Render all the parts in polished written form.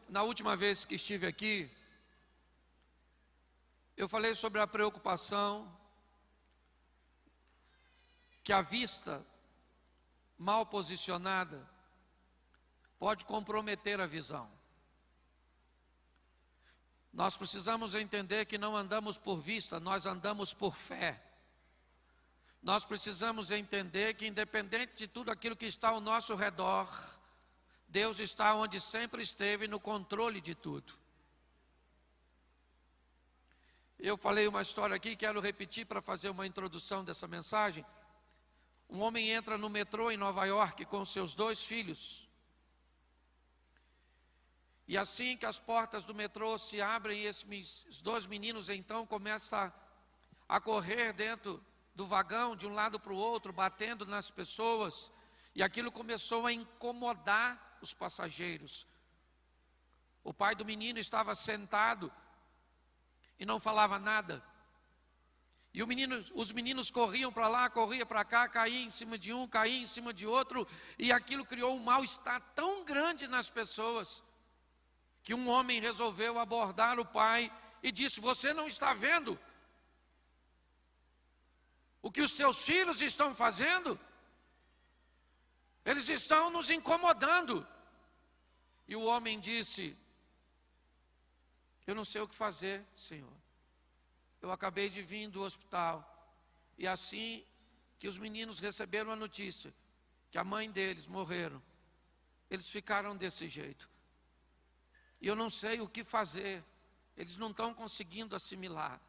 na última vez que estive aqui, eu falei sobre a preocupação que a vista mal posicionada pode comprometer a visão. Nós precisamos entender que não andamos por vista, nós andamos por fé. Nós precisamos entender que, independente de tudo aquilo que está ao nosso redor, Deus está onde sempre esteve, no controle de tudo. Eu falei uma história aqui, quero repetir para fazer uma introdução dessa mensagem. Um homem entra no metrô em Nova York com seus 2 filhos. E assim que as portas do metrô se abrem, esses 2 meninos então começam a correr dentro do vagão, de um lado para o outro, batendo nas pessoas. E aquilo começou a incomodar os passageiros. O pai do menino estava sentado e não falava nada. E os meninos corriam para lá, corriam para cá, caíam em cima de um, caíam em cima de outro. E aquilo criou um mal-estar tão grande nas pessoas, que um homem resolveu abordar o pai e disse: você não está vendo o que os seus filhos estão fazendo? Eles estão nos incomodando. E o homem disse: eu não sei o que fazer, Senhor. Eu acabei de vir do hospital. E assim que os meninos receberam a notícia que a mãe deles morreram, eles ficaram desse jeito. E eu não sei o que fazer. Eles não estão conseguindo assimilar.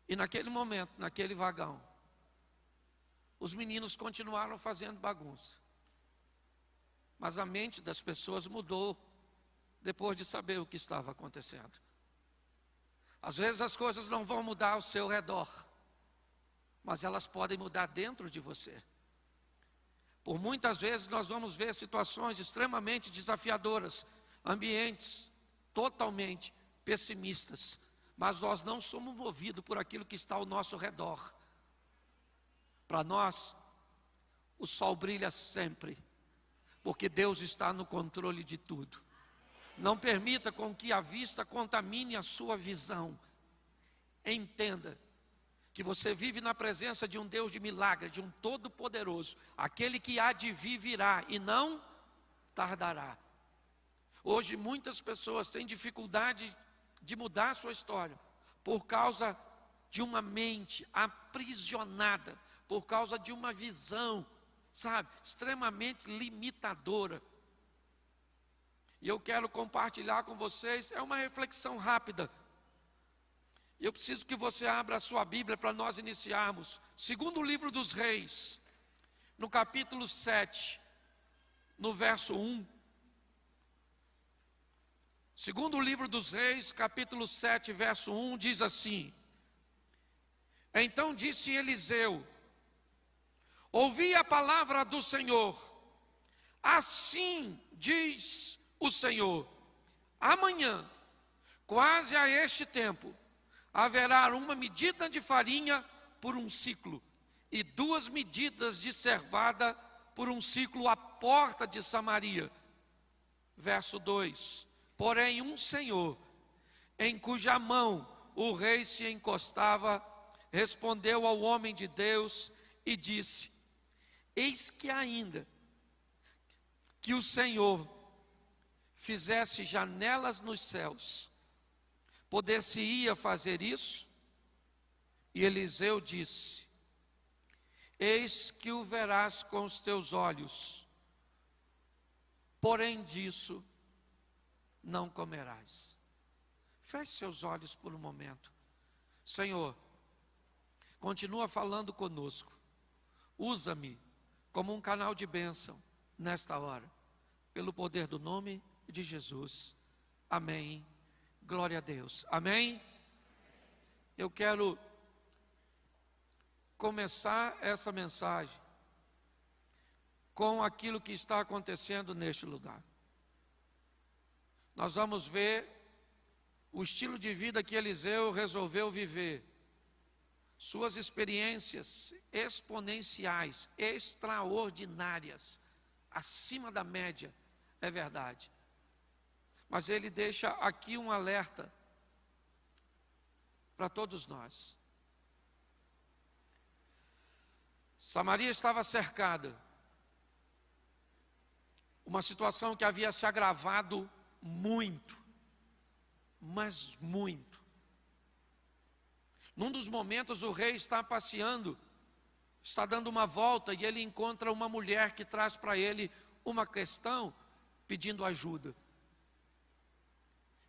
E naquele momento, naquele vagão, os meninos continuaram fazendo bagunça. Mas a mente das pessoas mudou depois de saber o que estava acontecendo. Às vezes as coisas não vão mudar ao seu redor, mas elas podem mudar dentro de você. Por muitas vezes nós vamos ver situações extremamente desafiadoras, ambientes totalmente pessimistas, mas nós não somos movidos por aquilo que está ao nosso redor. Para nós, o sol brilha sempre, porque Deus está no controle de tudo. Não permita com que a vista contamine a sua visão. Entenda que você vive na presença de um Deus de milagre, de um Todo-Poderoso. Aquele que há de vir virá e não tardará. Hoje muitas pessoas têm dificuldade de mudar a sua história por causa de uma mente aprisionada, por causa de uma visão, extremamente limitadora. E eu quero compartilhar com vocês, é uma reflexão rápida. Eu preciso que você abra a sua Bíblia para nós iniciarmos. Segundo livro dos Reis, no capítulo 7, no verso 1. Segundo livro dos Reis, capítulo 7, verso 1, diz assim: então disse Eliseu: ouvi a palavra do Senhor, assim diz o Senhor, amanhã, quase a este tempo, haverá 1 medida de farinha por 1 siclo, e 2 medidas de cevada por 1 siclo à porta de Samaria. Verso 2: porém um senhor, em cuja mão o rei se encostava, respondeu ao homem de Deus e disse: eis que ainda que o Senhor fizesse janelas nos céus, poder-se-ia fazer isso? E Eliseu disse: eis que o verás com os teus olhos, porém disso não comerás. Feche seus olhos por um momento. Senhor, continua falando conosco. Usa-me como um canal de bênção nesta hora, pelo poder do nome de Jesus. Amém. Glória a Deus. Amém. Eu quero começar essa mensagem com aquilo que está acontecendo neste lugar. Nós vamos ver o estilo de vida que Eliseu resolveu viver, suas experiências exponenciais, extraordinárias, acima da média, é verdade. Mas ele deixa aqui um alerta para todos nós. Samaria estava cercada. Uma situação que havia se agravado muito, mas muito. Num dos momentos o rei está passeando, está dando uma volta e ele encontra uma mulher que traz para ele uma questão pedindo ajuda.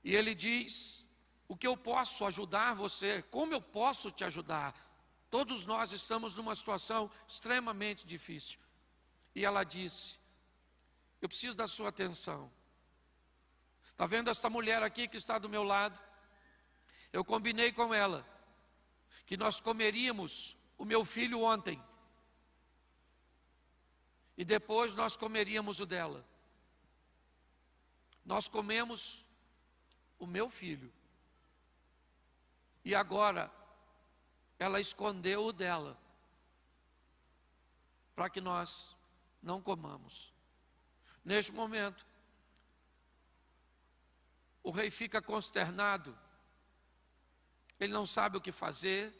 E ele diz: o que eu posso ajudar você? Como eu posso te ajudar? Todos nós estamos numa situação extremamente difícil. E ela disse: eu preciso da sua atenção. Está vendo essa mulher aqui que está do meu lado? Eu combinei com ela que nós comeríamos o meu filho ontem. E depois nós comeríamos o dela. Nós comemos o meu filho. E agora ela escondeu o dela, para que nós não comamos. Neste momento, o rei fica consternado, ele não sabe o que fazer,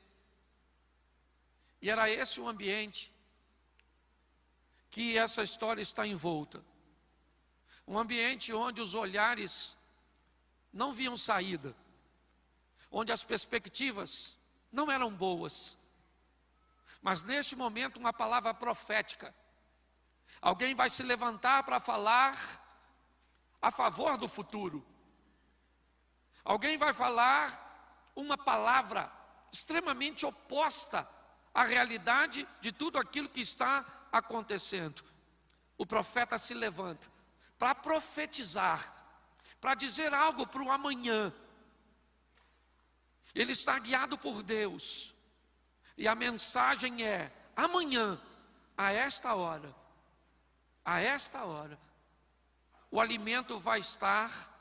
e era esse o ambiente que essa história está envolta. Um ambiente onde os olhares não viam saída, onde as perspectivas não eram boas. Mas neste momento uma palavra profética. Alguém vai se levantar para falar a favor do futuro. Alguém vai falar uma palavra extremamente oposta à realidade de tudo aquilo que está acontecendo. O profeta se levanta para profetizar, para dizer algo para o amanhã. Ele está guiado por Deus. E a mensagem é: amanhã, a esta hora, o alimento vai estar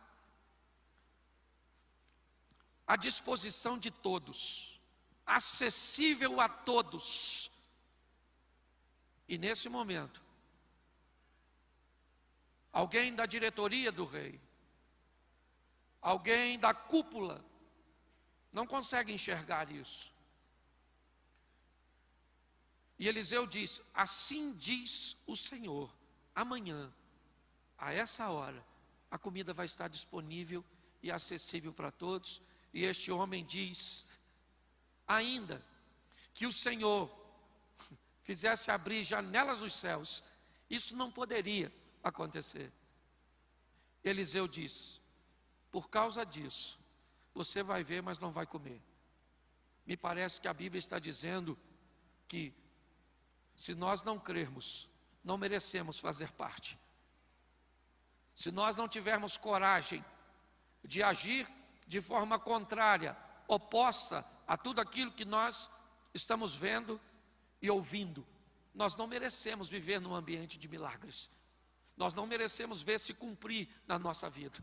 à disposição de todos, acessível a todos. E nesse momento, alguém da diretoria do rei, alguém da cúpula, não consegue enxergar isso. E Eliseu diz: assim diz o Senhor, amanhã, a essa hora, a comida vai estar disponível e acessível para todos. E este homem diz: ainda que o Senhor fizesse abrir janelas dos céus, isso não poderia acontecer. Eliseu diz: por causa disso, você vai ver, mas não vai comer. Me parece que a Bíblia está dizendo que, se nós não crermos, não merecemos fazer parte. Se nós não tivermos coragem de agir de forma contrária, oposta a tudo aquilo que nós estamos vendo e ouvindo, nós não merecemos viver num ambiente de milagres. Nós não merecemos ver se cumprir na nossa vida.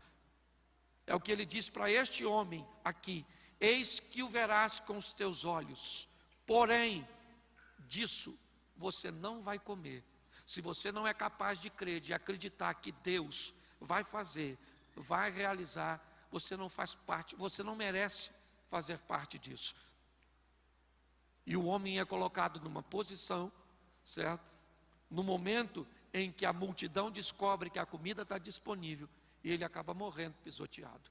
É o que ele diz para este homem aqui: eis que o verás com os teus olhos, porém disso você não vai comer. Se você não é capaz de crer, de acreditar que Deus vai fazer, vai realizar, você não faz parte, você não merece fazer parte disso. E o homem é colocado numa posição, certo? No momento em que a multidão descobre que a comida está disponível, e ele acaba morrendo pisoteado.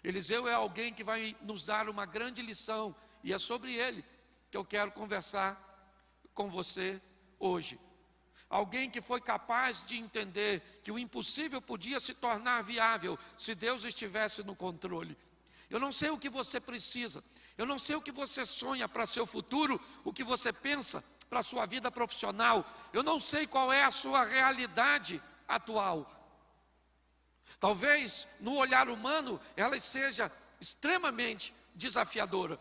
Eliseu é alguém que vai nos dar uma grande lição, e é sobre ele que eu quero conversar com você hoje. Alguém que foi capaz de entender que o impossível podia se tornar viável se Deus estivesse no controle. Eu não sei o que você precisa, eu não sei o que você sonha para seu futuro, o que você pensa para a sua vida profissional, eu não sei qual é a sua realidade atual. Talvez no olhar humano ela seja extremamente desafiadora,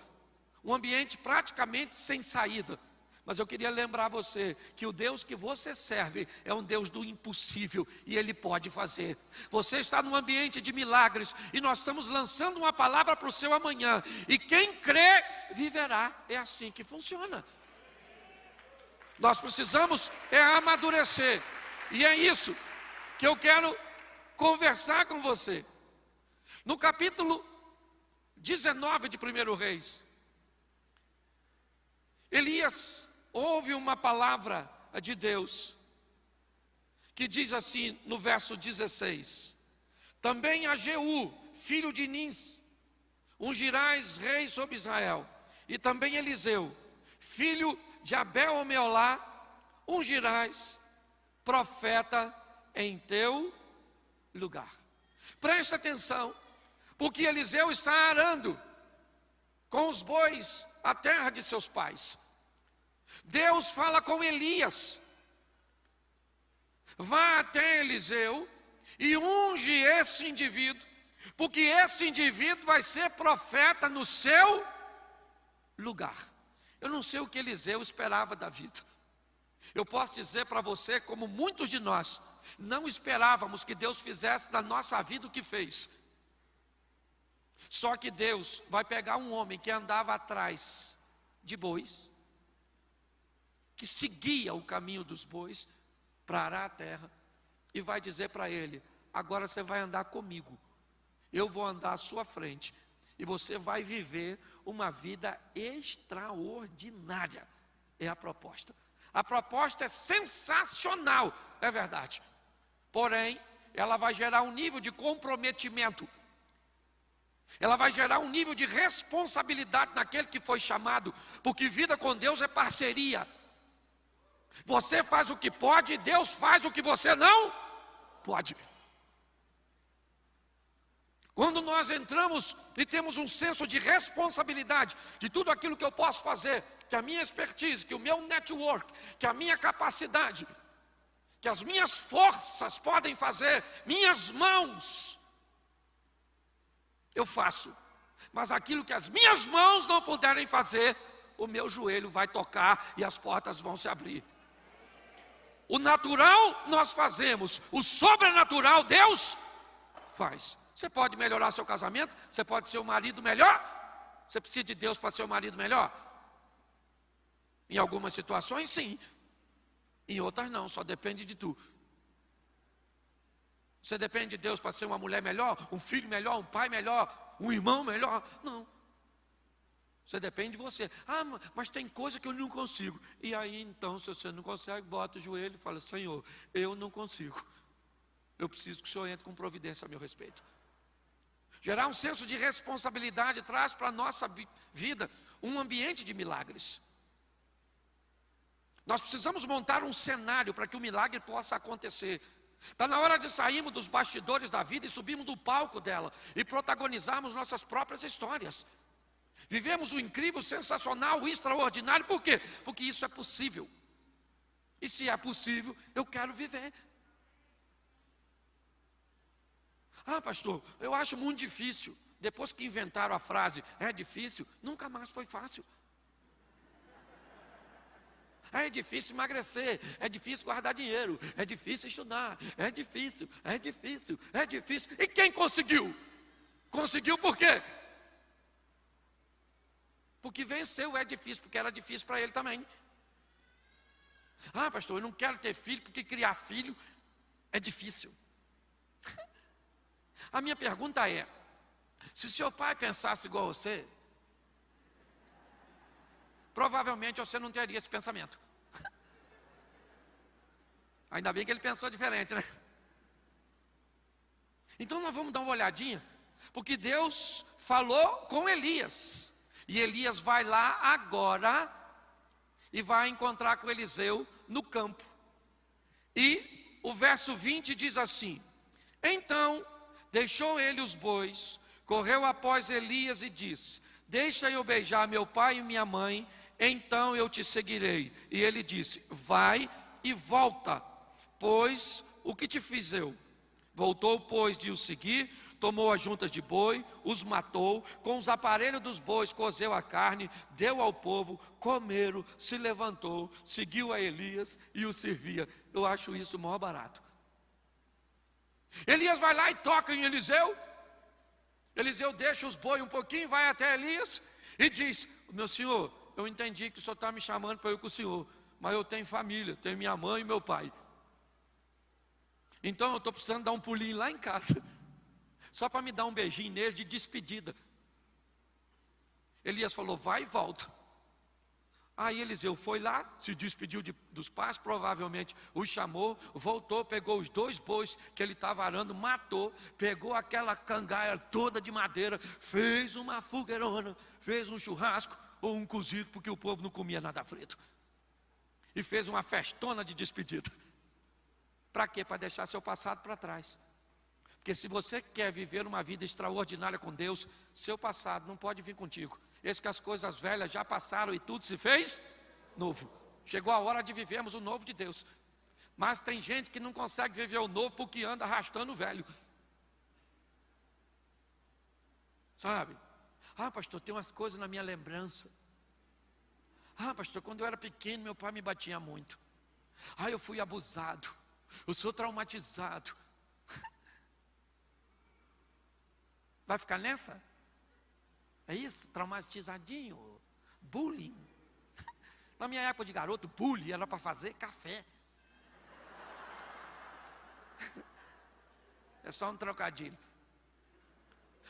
um ambiente praticamente sem saída. Mas eu queria lembrar você que o Deus que você serve é um Deus do impossível e Ele pode fazer. Você está num ambiente de milagres e nós estamos lançando uma palavra para o seu amanhã. E quem crê, viverá. É assim que funciona. Nós precisamos amadurecer. E é isso que eu quero conversar com você. No capítulo 19 de 1 Reis, Elias ouve uma palavra de Deus, que diz assim no verso 16: também a Jeú, filho de Nins, ungirás rei sobre Israel, e também Eliseu, filho de Abel-Omeolá, ungirás profeta em teu lugar. Preste atenção, porque Eliseu está arando com os bois a terra de seus pais. Deus fala com Elias: vá até Eliseu e unge esse indivíduo, porque esse indivíduo vai ser profeta no seu lugar. Eu não sei o que Eliseu esperava da vida. Eu posso dizer para você, como muitos de nós não esperávamos que Deus fizesse na nossa vida o que fez. Só que Deus vai pegar um homem que andava atrás de bois, que seguia o caminho dos bois para arar a terra, e vai dizer para ele: agora você vai andar comigo, eu vou andar à sua frente, e você vai viver uma vida extraordinária. É a proposta. A proposta é sensacional, é verdade. Porém, ela vai gerar um nível de comprometimento. Ela vai gerar um nível de responsabilidade naquele que foi chamado, porque vida com Deus é parceria. Você faz o que pode e Deus faz o que você não pode. Quando nós entramos e temos um senso de responsabilidade de tudo aquilo que eu posso fazer, que a minha expertise, que o meu network, que a minha capacidade, que as minhas forças podem fazer, minhas mãos, eu faço. Mas aquilo que as minhas mãos não puderem fazer, o meu joelho vai tocar e as portas vão se abrir. O natural nós fazemos, o sobrenatural Deus faz. Você pode melhorar seu casamento, você pode ser um marido melhor. Você precisa de Deus para ser um marido melhor? Em algumas situações, sim. Em outras, não, só depende de tu. Você depende de Deus para ser uma mulher melhor, um filho melhor, um pai melhor, um irmão melhor? Não. Você depende de você. Ah, mas tem coisa que eu não consigo. E aí, então, se você não consegue, bota o joelho e fala: Senhor, eu não consigo. Eu preciso que o Senhor entre com providência a meu respeito. Gerar um senso de responsabilidade traz para a nossa vida um ambiente de milagres. Nós precisamos montar um cenário para que o milagre possa acontecer. Está na hora de sairmos dos bastidores da vida e subirmos do palco dela e protagonizarmos nossas próprias histórias. Vivemos o incrível, sensacional, o extraordinário. Por quê? Porque isso é possível. E se é possível, eu quero viver. Ah, pastor, eu acho muito difícil. Depois que inventaram a frase, é difícil, nunca mais foi fácil. É difícil emagrecer, é difícil guardar dinheiro, é difícil estudar, é difícil, é difícil, é difícil. E quem conseguiu? Conseguiu por quê? Porque venceu. É difícil, porque era difícil para ele também. Ah, pastor, eu não quero ter filho, porque criar filho é difícil. A minha pergunta é: se seu pai pensasse igual a você, provavelmente você não teria esse pensamento. Ainda bem que ele pensou diferente, né? Então nós vamos dar uma olhadinha, porque Deus falou com Elias, e Elias vai lá agora e vai encontrar com Eliseu no campo. E o verso 20 diz assim: então deixou ele os bois, correu após Elias e disse: deixa eu beijar meu pai e minha mãe, então eu te seguirei. E ele disse: vai e volta, pois o que te fiz eu? Voltou, pois, de os seguir, tomou as juntas de boi, os matou, com os aparelhos dos bois cozeu a carne, deu ao povo, comeram, se levantou, seguiu a Elias e o servia. Eu acho isso o maior barato. Elias vai lá e toca em Eliseu. Eliseu deixa os bois um pouquinho, vai até Elias e diz: meu senhor, eu entendi que o senhor está me chamando para eu ir com o senhor, mas eu tenho família, tenho minha mãe e meu pai. Então eu estou precisando dar um pulinho lá em casa, só para me dar um beijinho nele de despedida. Elias falou, vai e volta. Aí Eliseu foi lá, se despediu dos pais, provavelmente os chamou, voltou, pegou os 2 bois que ele estava arando, matou, pegou aquela cangaia toda de madeira, fez uma fogueirona, fez um churrasco ou um cozido, porque o povo não comia nada frito. E fez uma festona de despedida. Para quê? Para deixar seu passado para trás. Porque se você quer viver uma vida extraordinária com Deus, seu passado não pode vir contigo. Eis que as coisas velhas já passaram e tudo se fez novo. Chegou a hora de vivermos o novo de Deus. Mas tem gente que não consegue viver o novo porque anda arrastando o velho. Sabe? Ah, pastor, tem umas coisas na minha lembrança. Ah, pastor, quando eu era pequeno, meu pai me batia muito. Ah, eu fui abusado. Eu sou traumatizado. Vai ficar nessa? É isso? Traumatizadinho? Bullying? Na minha época de garoto, bullying era para fazer café. É só um trocadilho.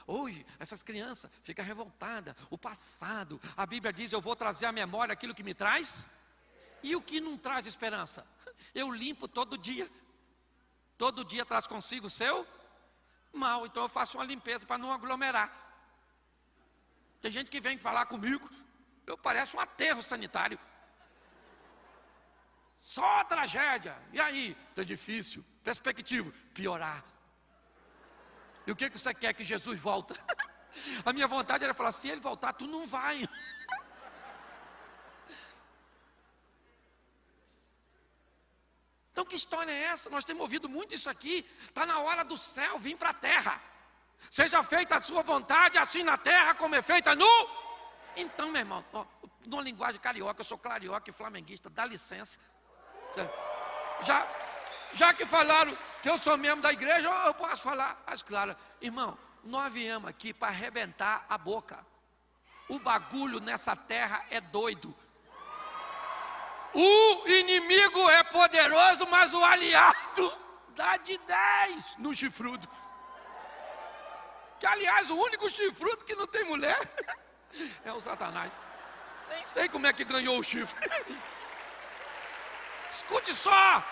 Hoje, essas crianças ficam revoltadas. O passado, a Bíblia diz, eu vou trazer à memória aquilo que me traz. E o que não traz esperança? Eu limpo todo dia. Todo dia traz consigo o seu mal. Então eu faço uma limpeza para não aglomerar. Tem gente que vem falar comigo, eu pareço um aterro sanitário. Só tragédia. E aí? Tá difícil. Perspectiva, piorar. E o que você quer? Que Jesus volta? A minha vontade era falar, se ele voltar, tu não vai. Então que história é essa? Nós temos ouvido muito isso aqui. Está na hora do céu vir para a terra. Seja feita a sua vontade, assim na terra como é feita no... Então, meu irmão, numa linguagem carioca, eu sou carioca e flamenguista, dá licença. Já que falaram que eu sou membro da igreja, eu posso falar as claras. Irmão, nós viemos aqui para arrebentar a boca. O bagulho nessa terra é doido. O inimigo é poderoso, mas o aliado dá de 10 no chifrudo. Que, aliás, o único chifrudo que não tem mulher é o Satanás. Nem sei como é que ganhou o chifre. Escute só.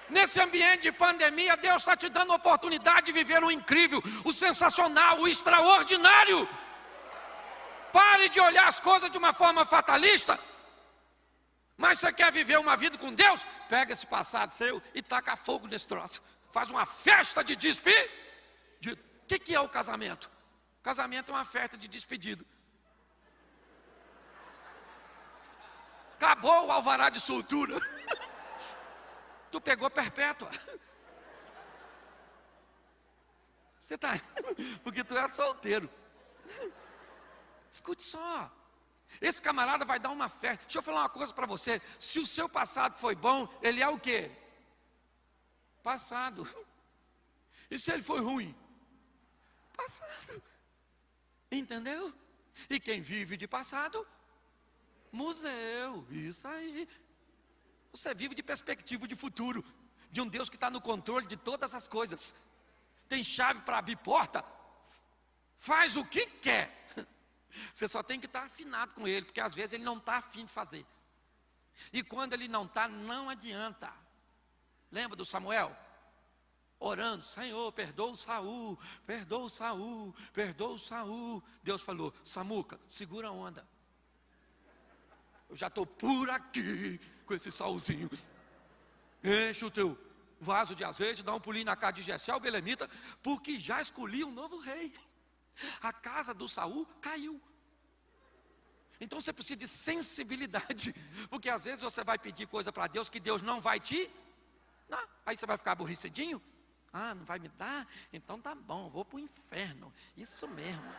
Nesse ambiente de pandemia, Deus está te dando a oportunidade de viver o incrível, o sensacional, o extraordinário. Pare de olhar as coisas de uma forma fatalista. Mas você quer viver uma vida com Deus? Pega esse passado seu e taca fogo nesse troço. Faz uma festa de despedida. O que é o casamento? Casamento é uma festa de despedida. Acabou o alvará de soltura. Tu pegou perpétua. Você está... Porque tu é solteiro. Escute só. Esse camarada vai dar uma festa. Deixa eu falar uma coisa para você. Se o seu passado foi bom, ele é o quê? Passado. E se ele foi ruim? Passado. Entendeu? E quem vive de passado? Museu. Isso aí. Você vive de perspectiva de futuro, de um Deus que está no controle de todas as coisas. Tem chave para abrir porta. Faz o que quer. Você só tem que estar afinado com ele, porque às vezes ele não está afim de fazer. E quando ele não está, não adianta. Lembra do Samuel? Orando, Senhor, perdoa o Saul, perdoa o Saul, perdoa o Saul. Deus falou, Samuca, segura a onda. Eu já estou por aqui com esse Saulzinho. Enche o teu vaso de azeite, dá um pulinho na casa de Jessé, o belemita, porque já escolhi um novo rei. A casa do Saul caiu. Então você precisa de sensibilidade, porque às vezes você vai pedir coisa para Deus que Deus não vai te dar. Aí você vai ficar aborrecidinho. Ah, não vai me dar? Então tá bom, vou para o inferno. Isso mesmo.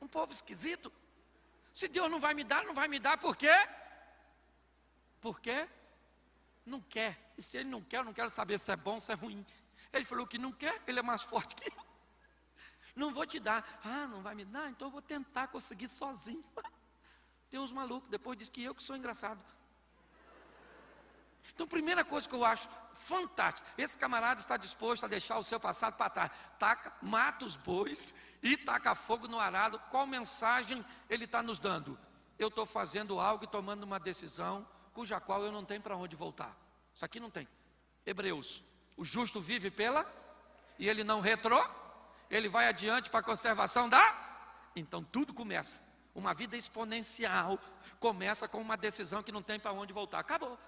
Um povo esquisito. Se Deus não vai me dar, não vai me dar, por quê? Por quê? Não quer. E se ele não quer, eu não quero saber se é bom ou se é ruim. Ele falou que não quer, ele é mais forte que eu. Não vou te dar. Ah, não vai me dar? Então eu vou tentar conseguir sozinho. Tem uns malucos, depois diz que eu que sou engraçado. Então, primeira coisa que eu acho fantástica, esse camarada está disposto a deixar o seu passado para trás. Mata os bois e taca fogo no arado. Qual mensagem ele está nos dando? Eu estou fazendo algo e tomando uma decisão cuja qual eu não tenho para onde voltar. Isso aqui não tem. Hebreus, o justo vive e ele não ele vai adiante para a conservação Então tudo começa. Uma vida exponencial começa com uma decisão que não tem para onde voltar. Acabou.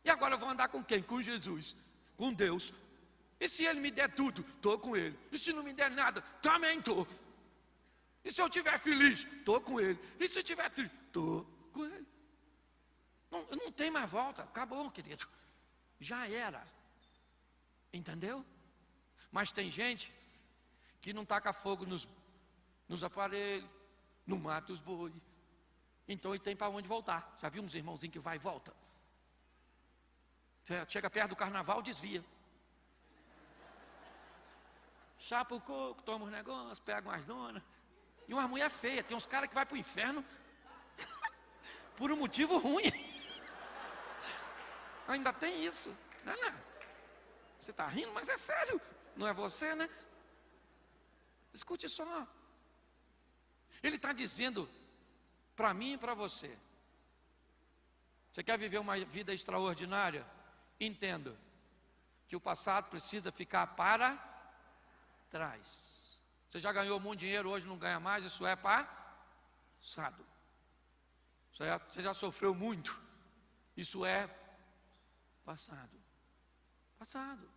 E agora eu vou andar com quem? Com Jesus, com Deus. E se Ele me der tudo, estou com Ele. E se não me der nada, também estou. E se eu estiver feliz, estou com Ele. E se eu estiver triste, estou com Ele. Não tem mais volta, acabou, querido. Já era. Entendeu? Mas tem gente que não taca fogo nos aparelhos, não mata os boi. Então ele tem para onde voltar. Já viu uns irmãozinhos que vai e volta? Chega perto do carnaval, desvia. Chapa o coco, toma os negócios, pega umas donas. E uma mulher feia. Tem uns caras que vai para o inferno por um motivo ruim. Ainda tem isso. Não. Você está rindo, mas é sério. Não é você, né? Escute só. Ele está dizendo para mim e para você. Você quer viver uma vida extraordinária? Entenda que o passado precisa ficar para trás. Você já ganhou muito dinheiro, hoje não ganha mais, isso é passado. Certo? Você já sofreu muito, isso é passado. Passado.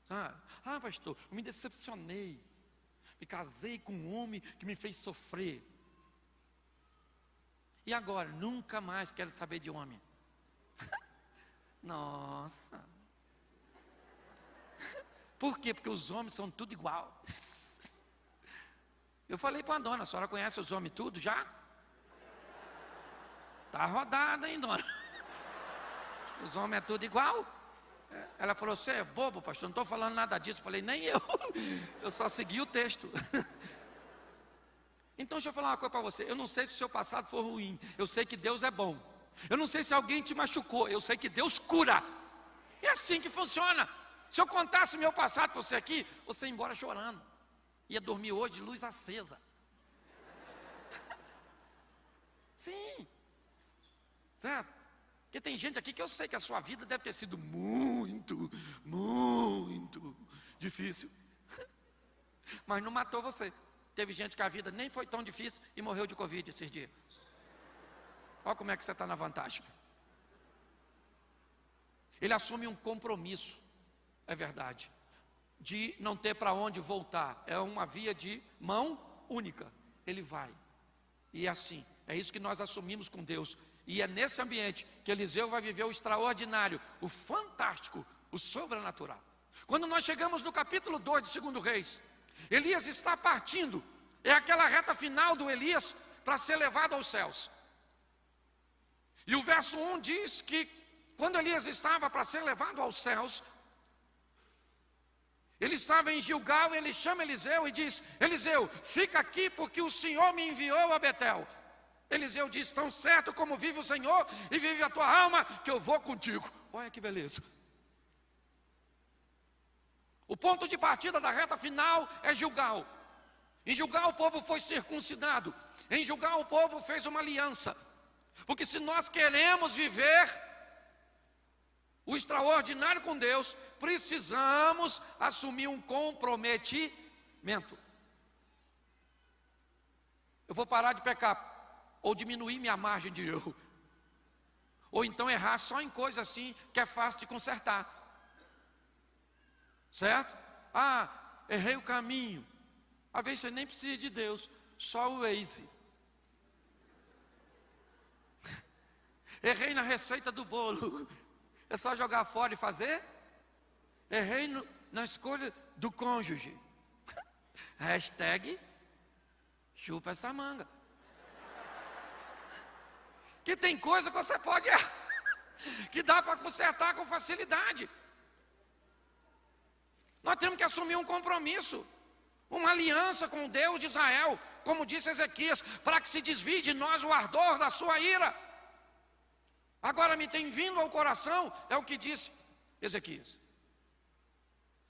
Sabe? Ah, pastor, eu me decepcionei. Me casei com um homem que me fez sofrer. E agora, nunca mais quero saber de homem. Nossa. Por quê? Porque os homens são tudo igual. Eu falei para a dona, a senhora conhece os homens tudo já? Está rodada, hein, dona? Os homens é tudo igual? Ela falou, você é bobo, pastor, não estou falando nada disso. Eu falei, nem eu só segui o texto. Então deixa eu falar uma coisa para você. Eu não sei se o seu passado for ruim, eu sei que Deus é bom. Eu não sei se alguém te machucou, eu sei que Deus cura. É assim que funciona. Se eu contasse meu passado para você aqui, você ia embora chorando. Ia dormir hoje de luz acesa. Sim. Certo? Porque tem gente aqui que eu sei que a sua vida deve ter sido muito difícil. Mas não matou você. Teve gente que a vida nem foi tão difícil e morreu de Covid esses dias. Olha como é que você está na vantagem. Ele assume um compromisso, é verdade, de não ter para onde voltar. É uma via de mão única. Ele vai. E é assim, é isso que nós assumimos com Deus. E é nesse ambiente que Eliseu vai viver o extraordinário, o fantástico, o sobrenatural. Quando nós chegamos no capítulo 2 de 2 Reis, Elias está partindo. É aquela reta final do Elias para ser levado aos céus. E o verso 1 diz que quando Elias estava para ser levado aos céus, ele estava em Gilgal, ele chama Eliseu e diz, Eliseu, fica aqui porque o Senhor me enviou a Betel. Eliseu diz, tão certo como vive o Senhor e vive a tua alma, que eu vou contigo. Olha que beleza. O ponto de partida da reta final é Gilgal. Em Gilgal o povo foi circuncidado. Em Gilgal o povo fez uma aliança. Porque se nós queremos viver o extraordinário com Deus, precisamos assumir um comprometimento. Eu vou parar de pecar, ou diminuir minha margem de erro, ou então errar só em coisa assim que é fácil de consertar. Certo? Ah, errei o caminho. Às vezes você nem precisa de Deus, só o Waze. Errei na receita do bolo, é só jogar fora e fazer. Errei na escolha do cônjuge. Hashtag chupa essa manga. Que tem coisa que você pode errar, que dá para consertar com facilidade. Nós temos que assumir um compromisso, uma aliança com o Deus de Israel, como disse Ezequias, para que se desvie de nós o ardor da sua ira. Agora me tem vindo ao coração, é o que disse Ezequias.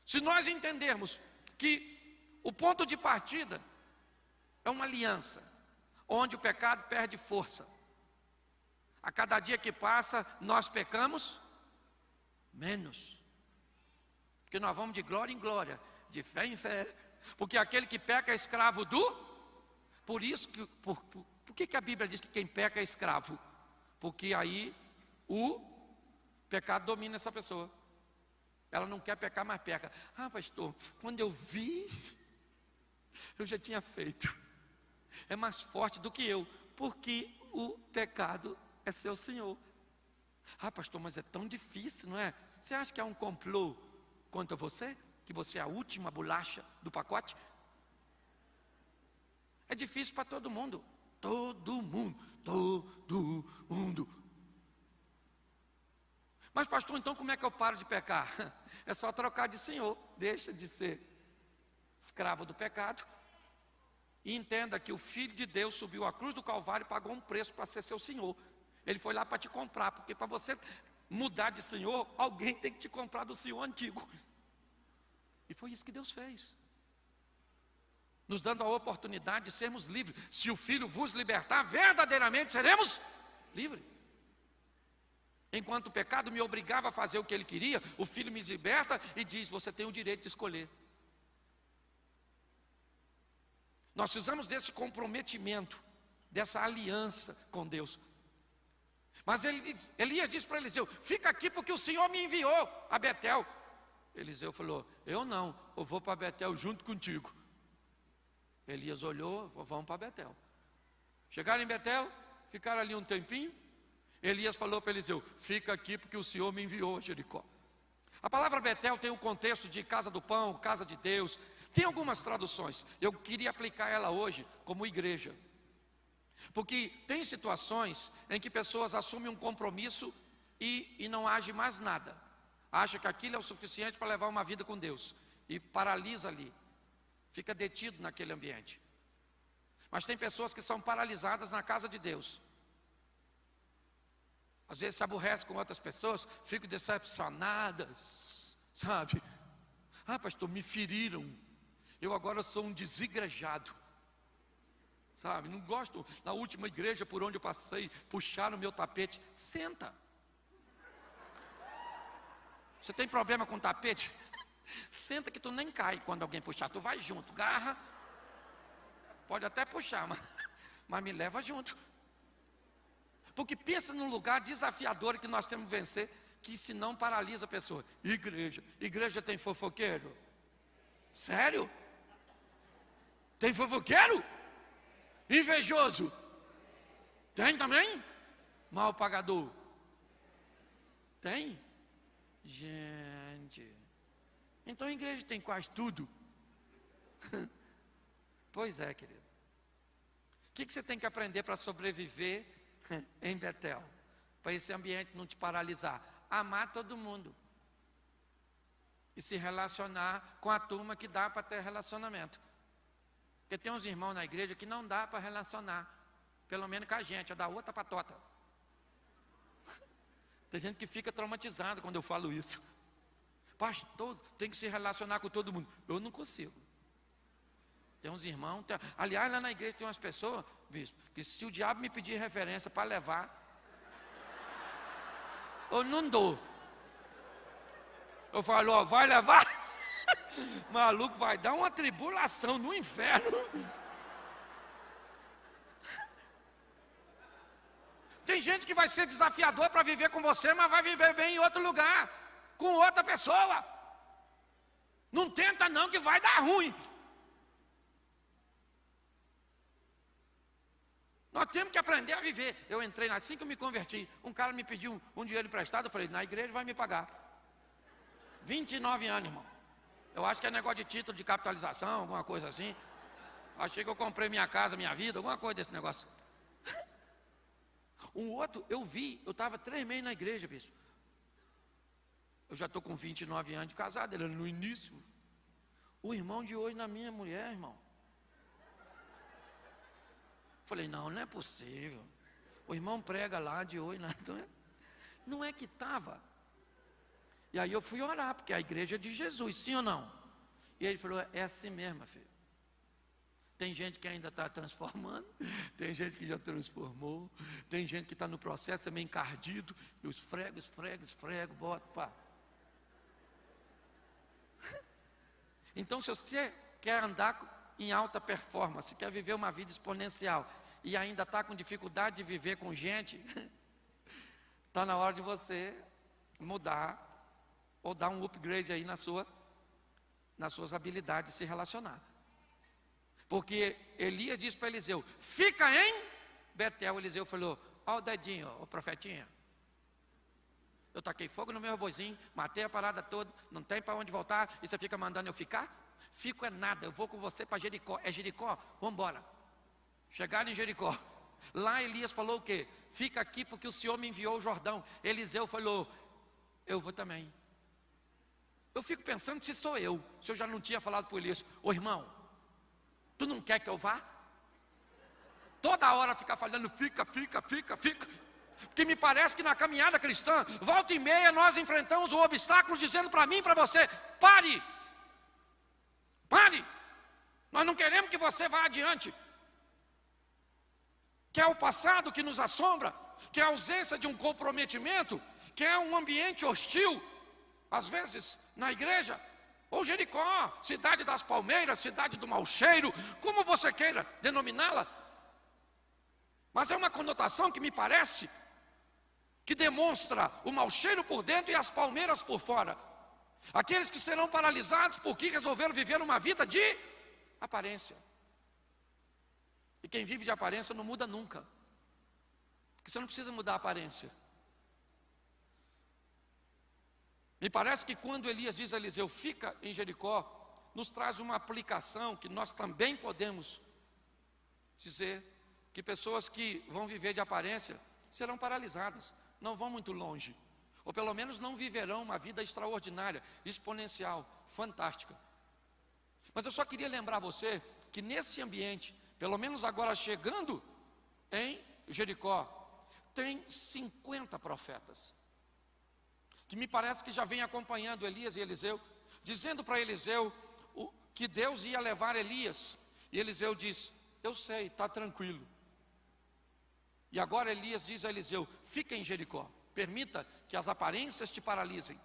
Se nós entendermos que o ponto de partida é uma aliança, onde o pecado perde força. A cada dia que passa, nós pecamos menos. Porque nós vamos de glória em glória, de fé em fé. Porque aquele que peca é escravo do... Por isso que... Por que a Bíblia diz que quem peca é escravo? Porque aí o pecado domina essa pessoa. Ela não quer pecar, mas peca. Ah, pastor, quando eu vi, eu já tinha feito. É mais forte do que eu, porque o pecado é seu senhor. Ah, pastor, mas é tão difícil, não é? Você acha que é um complô contra você? Que você é a última bolacha do pacote? É difícil para todo mundo. Todo mundo. Mas pastor, então como é que eu paro de pecar? É só trocar de senhor. Deixa de ser escravo do pecado. E entenda que o Filho de Deus subiu à cruz do Calvário e pagou um preço para ser seu senhor. Ele foi lá para te comprar, porque para você mudar de senhor, alguém tem que te comprar do senhor antigo. E foi isso que Deus fez, nos dando a oportunidade de sermos livres. Se o Filho vos libertar, verdadeiramente seremos livres. Enquanto o pecado me obrigava a fazer o que ele queria, o Filho me liberta e diz: você tem o direito de escolher. Nós precisamos desse comprometimento, dessa aliança com Deus. Mas Elias disse para Eliseu: fica aqui porque o Senhor me enviou a Betel. Eliseu falou: eu não, eu vou para Betel junto contigo. Elias olhou, vamos para Betel. Chegaram em Betel, ficaram ali um tempinho. Elias falou para Eliseu: fica aqui porque o Senhor me enviou a Jericó. A palavra Betel tem o contexto de casa do pão, casa de Deus. Tem algumas traduções, eu queria aplicar ela hoje como igreja. Porque tem situações em que pessoas assumem um compromisso e não agem mais nada. Acha que aquilo é o suficiente para levar uma vida com Deus. E paralisa ali. Fica detido naquele ambiente. Mas tem pessoas que são paralisadas na casa de Deus. Às vezes se aborrece com outras pessoas, ficam decepcionadas, sabe? Ah, pastor, me feriram. Eu agora sou um desigrejado. Sabe, não gosto. Na última igreja por onde eu passei, puxaram o meu tapete. Senta. Você tem problema com tapete? Senta que tu nem cai quando alguém puxar. Tu vai junto, garra. Pode até puxar, mas me leva junto. Porque pensa num lugar desafiador que nós temos que vencer, que senão paralisa a pessoa. Igreja tem fofoqueiro? Sério? Tem fofoqueiro? Invejoso? Tem também? Mal pagador? Tem? Gente, então a igreja tem quase tudo. Pois é, querido. O que você tem que aprender para sobreviver em Betel? Para esse ambiente não te paralisar. Amar todo mundo. E se relacionar com a turma que dá para ter relacionamento. Porque tem uns irmãos na igreja que não dá para relacionar. Pelo menos com a gente, é da outra patota. Tem gente que fica traumatizada quando eu falo isso. Pastor, tem que se relacionar com todo mundo. Eu não consigo. Tem uns irmãos, aliás, lá na igreja tem umas pessoas, bispo, que se o diabo me pedir referência para levar, eu não dou. Eu falo, ó, vai levar? Maluco, vai dar uma tribulação no inferno. Tem gente que vai ser desafiador para viver com você, mas vai viver bem em outro lugar, com outra pessoa. Não tenta não, que vai dar ruim. Nós temos que aprender a viver. Eu entrei, assim que eu me converti, um cara me pediu um dinheiro emprestado, eu falei, na igreja vai me pagar. 29 anos, irmão. Eu acho que é negócio de título de capitalização, alguma coisa assim. Achei que eu comprei minha casa, minha vida, alguma coisa desse negócio. Um outro, eu estava 3 meses na igreja, bispo. Eu já estou com 29 anos de casado, ele era no início. O irmão de hoje na minha mulher, irmão. Falei, não é possível. O irmão prega lá de oi, não é que estava. E aí eu fui orar, porque a igreja é de Jesus, sim ou não? E ele falou, é assim mesmo, filho. Tem gente que ainda está transformando, tem gente que já transformou, tem gente que está no processo, é meio encardido, e eu esfrego, boto, pá. Então, se você quer andar em alta performance, quer viver uma vida exponencial, e ainda está com dificuldade de viver com gente, está na hora de você mudar, ou dar um upgrade aí nas suas habilidades de se relacionar. Porque Elias disse para Eliseu, fica em Betel. Eliseu falou, ó o dedinho, ó profetinha. Eu taquei fogo no meu boizinho, matei a parada toda, não tem para onde voltar, e você fica mandando eu ficar? Fico é nada, eu vou com você para Jericó. É Jericó? Vamos embora. Chegaram em Jericó. Lá Elias falou o quê? Fica aqui porque o Senhor me enviou o Jordão. Eliseu falou, eu vou também. Eu fico pensando se sou eu, se eu já não tinha falado para o Elias, ô irmão, tu não quer que eu vá? Toda hora ficar falando, fica. Porque me parece que na caminhada cristã, volta e meia, nós enfrentamos o obstáculo dizendo para mim e para você, pare. Nós não queremos que você vá adiante. Que é o passado que nos assombra, que é a ausência de um comprometimento, que é um ambiente hostil, às vezes na igreja. Ou Jericó, cidade das palmeiras, cidade do mau cheiro, como você queira denominá-la. Mas é uma conotação que me parece que demonstra o mau cheiro por dentro e as palmeiras por fora. Aqueles que serão paralisados porque resolveram viver uma vida de aparência. E quem vive de aparência não muda nunca. Porque você não precisa mudar a aparência. Me parece que quando Elias diz a Eliseu, fica em Jericó, nos traz uma aplicação que nós também podemos dizer que pessoas que vão viver de aparência serão paralisadas, não vão muito longe, ou pelo menos não viverão uma vida extraordinária, exponencial, fantástica. Mas eu só queria lembrar você que nesse ambiente, pelo menos agora chegando em Jericó, tem 50 profetas. Que me parece que já vem acompanhando Elias e Eliseu, dizendo para Eliseu que Deus ia levar Elias. E Eliseu diz, eu sei, está tranquilo. E agora Elias diz a Eliseu, fica em Jericó, permita que as aparências te paralisem,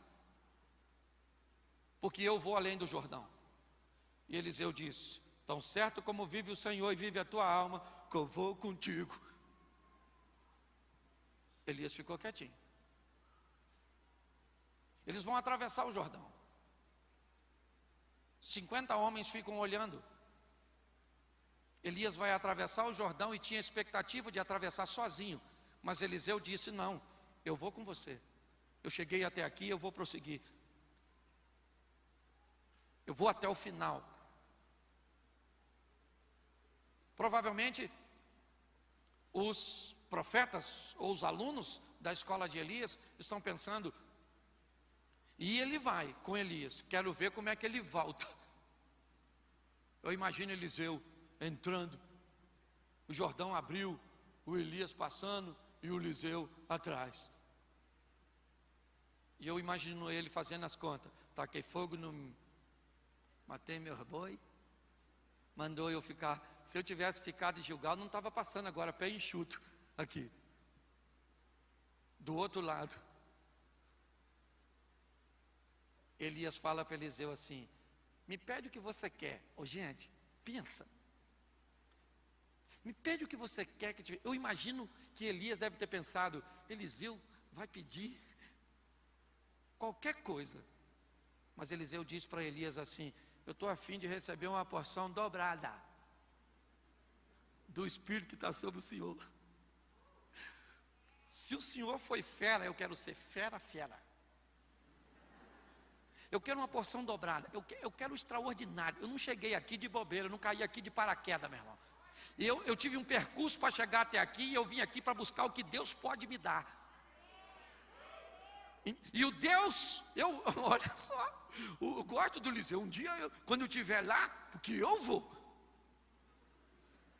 porque eu vou além do Jordão. E Eliseu diz, tão certo como vive o Senhor e vive a tua alma, que eu vou contigo. Elias ficou quietinho. Eles vão atravessar o Jordão. 50 homens ficam olhando. Elias vai atravessar o Jordão e tinha expectativa de atravessar sozinho. Mas Eliseu disse, não, eu vou com você. Eu cheguei até aqui, eu vou prosseguir. Eu vou até o final. Provavelmente, os profetas ou os alunos da escola de Elias estão pensando, e ele vai com Elias, quero ver como é que ele volta. Eu imagino Eliseu entrando, o Jordão abriu, o Elias passando e o Eliseu atrás. E eu imagino ele fazendo as contas, taquei fogo no... matei meu boi, mandou eu ficar, se eu tivesse ficado em Gilgal, não estava passando agora, pé enxuto aqui, do outro lado. Elias fala para Eliseu assim, me pede o que você quer. Ô gente, pensa, me pede o que você quer que te... Eu imagino que Elias deve ter pensado, Eliseu vai pedir qualquer coisa. Mas Eliseu disse para Elias assim, eu estou a fim de receber uma porção dobrada do Espírito que está sobre o Senhor. Se o Senhor foi fera, eu quero ser fera. Eu quero uma porção dobrada, eu quero o extraordinário. Eu não cheguei aqui de bobeira, eu não caí aqui de paraquedas, meu irmão. Eu tive um percurso para chegar até aqui, e eu vim aqui para buscar o que Deus pode me dar. E o Deus, olha só, eu gosto do Eliseu. Um dia, quando eu estiver lá, porque eu vou.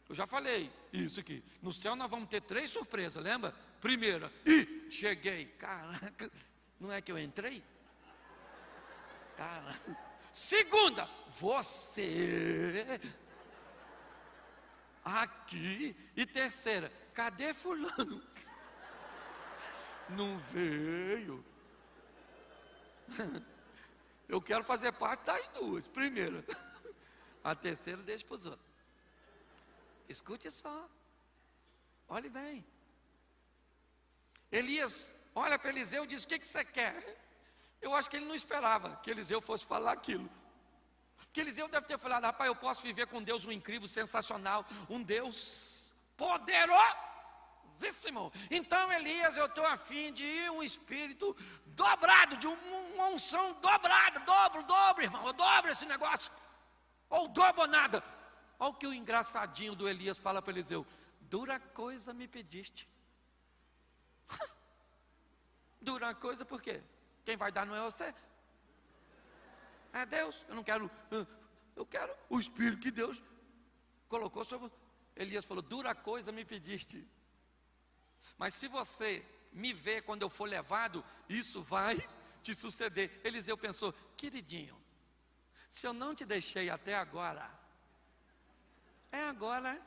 Eu já falei, Isso aqui. No céu nós vamos ter 3 surpresas, lembra? Primeira, cheguei. Caraca, não é que eu entrei? Caraca. Segunda, você aqui. E terceira, cadê fulano? Não veio. Eu quero fazer parte das duas. Primeira. A terceira deixa para os outros. Escute só. Olhe bem. Elias olha para Eliseu e diz: o que você quer? Eu acho que ele não esperava que Eliseu fosse falar aquilo. Porque Eliseu deve ter falado: rapaz, eu posso viver com Deus um incrível, sensacional, um Deus poderosíssimo. Então, Elias, eu estou a fim de um espírito dobrado, de uma unção dobrada, dobro, irmão, eu dobro esse negócio. Ou dobro ou nada. Olha o que o engraçadinho do Elias fala para Eliseu: dura coisa me pediste. Dura coisa por quê? Quem vai dar não é você, é Deus. Eu não quero, eu quero o Espírito que Deus colocou sobre. Elias falou: dura coisa me pediste, mas se você me ver quando eu for levado, isso vai te suceder. Eliseu pensou: queridinho, se eu não te deixei até agora, é agora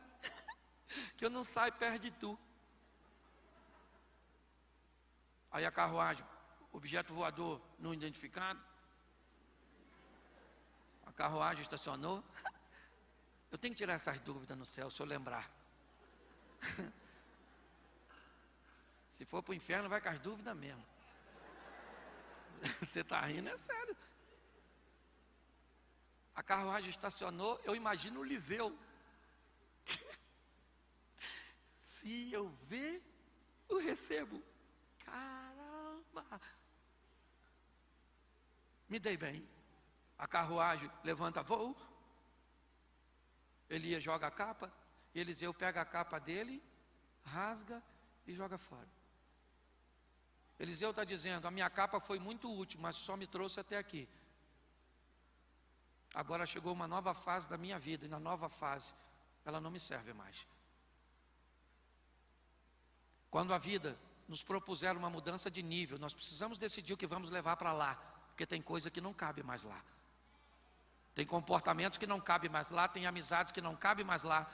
que eu não saio perto de tu. Aí a carruagem, objeto voador não identificado, a carruagem estacionou. Eu tenho que tirar essas dúvidas no céu, se eu lembrar. Se for para o inferno, vai com as dúvidas mesmo. Você está rindo, é sério. A carruagem estacionou, eu imagino o Eliseu. Se eu ver, eu recebo. Caramba! Me dei bem. A carruagem levanta voo. Elias joga a capa. Eliseu pega a capa dele, rasga e joga fora. Eliseu está dizendo: a minha capa foi muito útil, mas só me trouxe até aqui. Agora chegou uma nova fase da minha vida, e na nova fase ela não me serve mais. Quando a vida nos propuser uma mudança de nível, nós precisamos decidir o que vamos levar para lá, porque tem coisa que não cabe mais lá, tem comportamentos que não cabem mais lá, tem amizades que não cabem mais lá.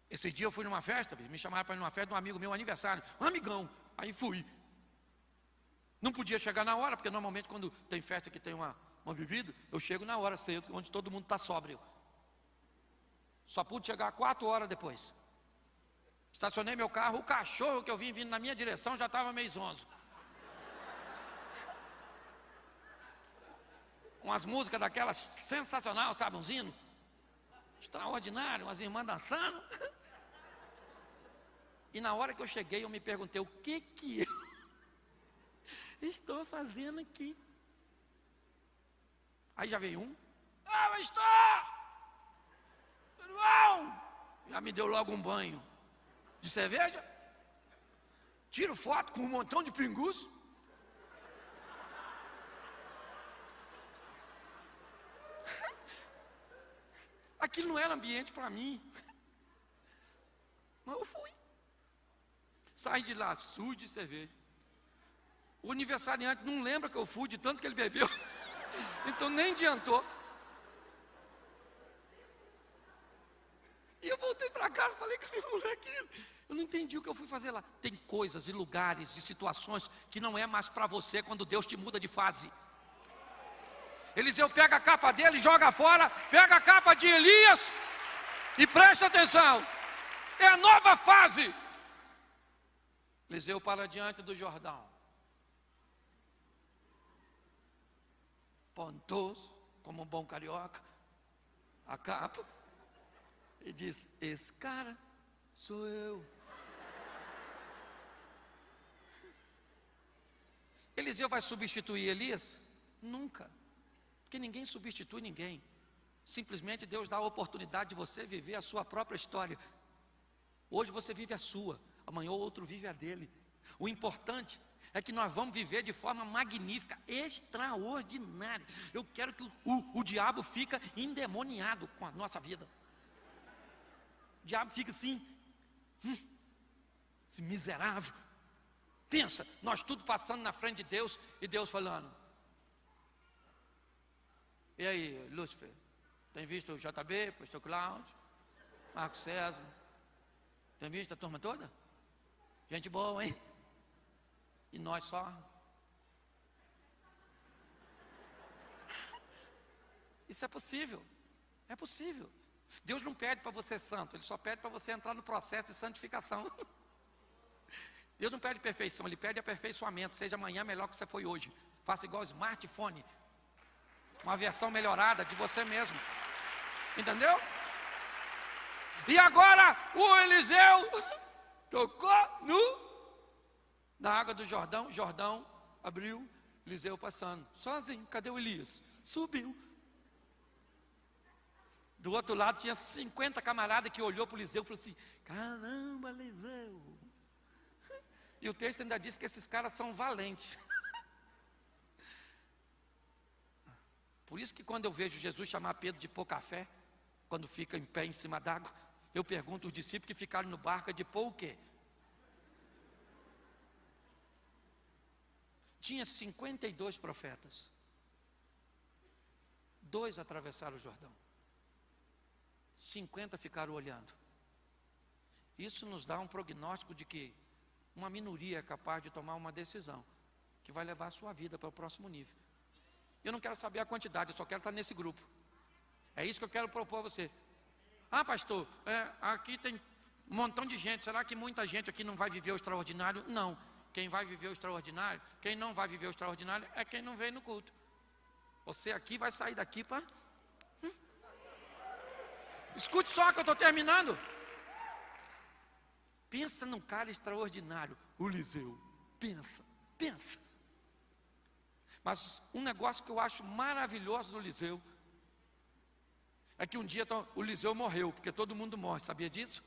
Esse dia eu fui numa festa, me chamaram para ir numa festa de um amigo meu, aniversário, um amigão, aí fui. Não podia chegar na hora, porque normalmente quando tem festa que tem uma bebida, eu chego na hora cedo, onde todo mundo está sóbrio. Só pude chegar 4 horas depois. Estacionei meu carro, o cachorro que eu vim vindo na minha direção já estava meio zonzo. Umas músicas daquelas sensacional, sabe, uns hinos extraordinário, umas irmãs dançando. E na hora que eu cheguei, eu me perguntei: o que eu estou fazendo aqui? Aí já veio um: eu estou! Irmão! Já me deu logo um banho de cerveja, tiro foto com um montão de pinguço. Aquilo não era ambiente para mim, mas eu fui. Saí de lá sujo de cerveja. O aniversariante não lembra que eu fui, de tanto que ele bebeu. Então nem adiantou. E eu voltei para casa, falei com o moleque: eu não entendi o que eu fui fazer lá. Tem coisas e lugares e situações que não é mais para você quando Deus te muda de fase. Eliseu pega a capa dele, joga fora, pega a capa de Elias e presta atenção, é a nova fase. Eliseu para diante do Jordão, pontoso, como um bom carioca, a capa, e diz: esse cara sou eu. Eliseu vai substituir Elias? Nunca. Porque ninguém substitui ninguém. Simplesmente Deus dá a oportunidade de você viver a sua própria história. Hoje você vive a sua, amanhã o outro vive a dele. O importante é que nós vamos viver de forma magnífica, extraordinária. Eu quero que o diabo fique endemoniado com a nossa vida. diabo fica assim, esse miserável. Pensa, nós tudo passando na frente de Deus e Deus falando. E aí, Lúcifer, tem visto o JB, pastor Cláudio, Marcos César? Tem visto a turma toda? Gente boa, hein? E nós só. Isso é possível. É possível. Deus não pede para você ser santo, Ele só pede para você entrar no processo de santificação. Deus não pede perfeição, Ele pede aperfeiçoamento. Seja amanhã melhor que você foi hoje. Faça igual o smartphone, uma versão melhorada de você mesmo. Entendeu? E agora o Eliseu tocou na água do Jordão. Jordão abriu, Eliseu passando sozinho. Cadê o Elias? Subiu. Do outro lado tinha 50 camaradas que olhou para o Eliseu e falou assim: caramba, Eliseu. E o texto ainda diz que esses caras são valentes. Por isso que quando eu vejo Jesus chamar Pedro de pôr café, quando fica em pé em cima d'água, eu pergunto aos discípulos que ficaram no barco, de pôr o quê? Tinha 52 profetas. 2 atravessaram o Jordão. 50 ficaram olhando. Isso nos dá um prognóstico de que uma minoria é capaz de tomar uma decisão que vai levar a sua vida para o próximo nível. Eu não quero saber a quantidade, eu só quero estar nesse grupo. É isso que eu quero propor a você. Ah, pastor, aqui tem um montão de gente. Será que muita gente aqui não vai viver o extraordinário? Não. Quem vai viver o extraordinário, quem não vai viver o extraordinário é quem não veio no culto. Você aqui vai sair daqui para... Escute só que eu estou terminando. Pensa num cara extraordinário, o Eliseu. Pensa. Mas um negócio que eu acho maravilhoso do Eliseu é que um dia o Eliseu morreu, porque todo mundo morre, sabia disso?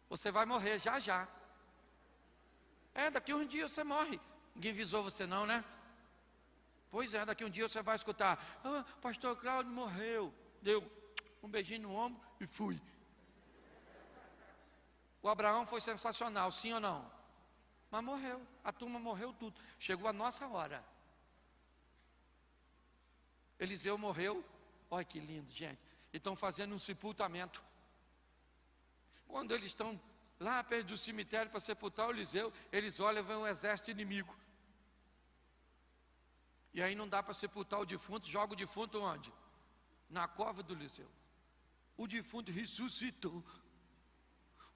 Você vai morrer já. Daqui um dia você morre. Ninguém avisou você não, né? Pois é, daqui um dia você vai escutar: pastor Cláudio morreu. Deu um beijinho no ombro e fui. O Abraão foi sensacional, sim ou não? Mas morreu, a turma morreu tudo. Chegou a nossa hora. Eliseu morreu. Olha que lindo, gente. E estão fazendo um sepultamento. Quando eles estão lá perto do cemitério para sepultar o Eliseu, eles olham e vem um exército inimigo. E aí não dá para sepultar o defunto. Joga o defunto onde? Na cova do Eliseu. O defunto ressuscitou.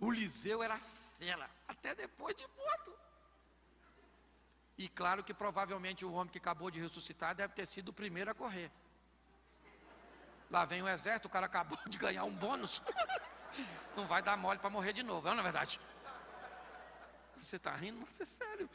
O Eliseu era fera, até depois de morto. E claro que provavelmente o homem que acabou de ressuscitar deve ter sido o primeiro a correr. Lá vem o exército, o cara acabou de ganhar um bônus. Não vai dar mole para morrer de novo, não é verdade? Você está rindo, mas é sério.